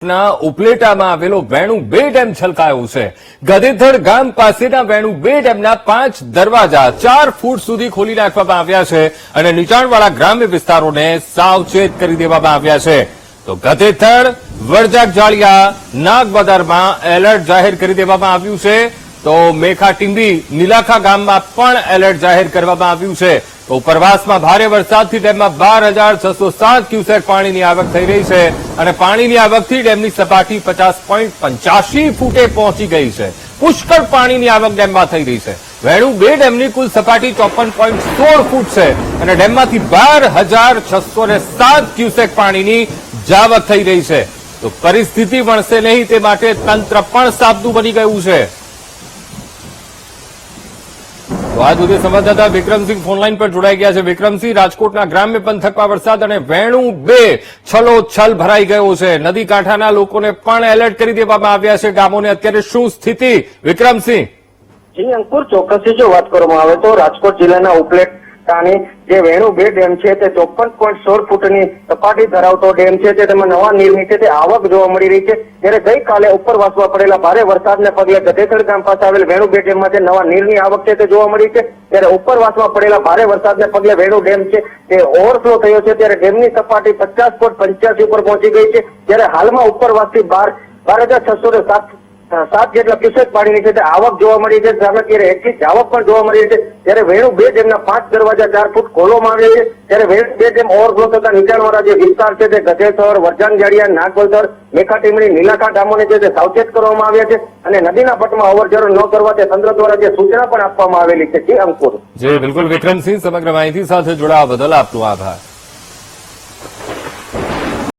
ના ઉપલેટામાં આવેલો વેણુ 2 ડેમ છલકાયો છે। ગધેથડ ગામ પાસેના વેણુ 2 ડેમના 5 દરવાજા 4 ફૂટ સુધી ખોલી નાખવામાં આવ્યા છે અને નીચાણવાળા ગ્રામ્ય વિસ્તારોને સાવચેત કરી દેવામાં આવ્યા છે। તો ગધેથડ, વરજાગ જાળિયા, નાગબદારમાં એલર્ટ જાહેર કરી દેવામાં આવ્યું છે। તો મેખા ટીંબી, નીલાખા ગામમાં પણ એલર્ટ જાહેર કરવામાં આવ્યું છે। તો ઉપરવાસમાં ભારે વરસાદથી ડેમમાં 12,607 ક્યુસેક પાણીની આવક થઈ રહી છે અને પાણીની આવકથી ડેમની સપાટી 50.85 ફૂટે પહોંચી ગઈ છે। પુષ્કળ પાણીની આવક ડેમમાં થઈ રહી છે। વેણુ 2 ડેમની કુલ સપાટી 54.16 ફૂટ છે અને ડેમમાંથી 12,607 ક્યુસેક પાણીની જાવક થઈ રહી છે। તો પરિસ્થિતિ વણસે નહીં તે માટે તંત્ર પણ સાબદું બની ગયું છે। તો આ સુધી સંવાદદાતા વિક્રમસિંહ ફોનલાઈન પર જોડાઈ ગયા છે। વિક્રમસિંહ, રાજકોટના ગ્રામ્ય પંથકમાં વરસાદ અને વેણુ 2 છલોછલ ભરાઈ ગયો છે। નદી કાંઠાના લોકોને પણ એલર્ટ કરી દેવામાં આવ્યા છે। ગામોને અત્યારે શું સ્થિતિ, વિક્રમસિંહ? જી અંકુર, ચોક્કસથી જો વાત કરવામાં આવે તો રાજકોટ જિલ્લાના ઉપલેટાની જે વેણુ 2 ડેમ છે તે 54.16 ફૂટની સપાટી ધરાવતો ડેમ છે। તેમાં નવા નીરની છે તે આવક જોવા મળી રહી છે। ત્યારે ગઈકાલે ઉપરવાસમાં પડેલા ભારે વરસાદને પગલે ગધેથડ ગામ પાસે આવેલ વેણુ 2 ડેમમાં જે નવા નીરની આવક છે તે જોવા મળી છે। ત્યારે ઉપરવાસમાં પડેલા ભારે વરસાદને પગલે વેણુ ડેમ છે તે ઓવરફ્લો થયો છે। ત્યારે ડેમની સપાટી 50.85 ઉપર પહોંચી ગઈ છે। ત્યારે હાલમાં ઉપરવાસથી 12,607 જેટલા ક્યુસેક પાણીની છે તે આવક જોવા મળી છે। ત્યારે એટલી જ આવક પણ જોવા મળી છે। ત્યારે વેણુ 2 ડેમના 5 દરવાજા 4 ફૂટ ખોલવામાં આવ્યા છે। ત્યારે વેણુ 2 ડેમ ઓવરફ્લો થતા નીચાણવાળા જે વિસ્તાર છે તે ગધેથડ, વરજાંગ જાળિયા, નાગબલસર, મેખા ટીમડી, નીલાખા ગામોને છે તે સાવચેત કરવામાં આવ્યા છે અને નદીના પટમાં અવરજવર ન કરવા તે તંત્ર દ્વારા જે સૂચના પણ આપવામાં આવેલી છે। જી અંકુર। જી બિલકુલ વિક્રમસિંહ, સમગ્ર માહિતી સાથે જોડાવા બદલ આપનો આભાર।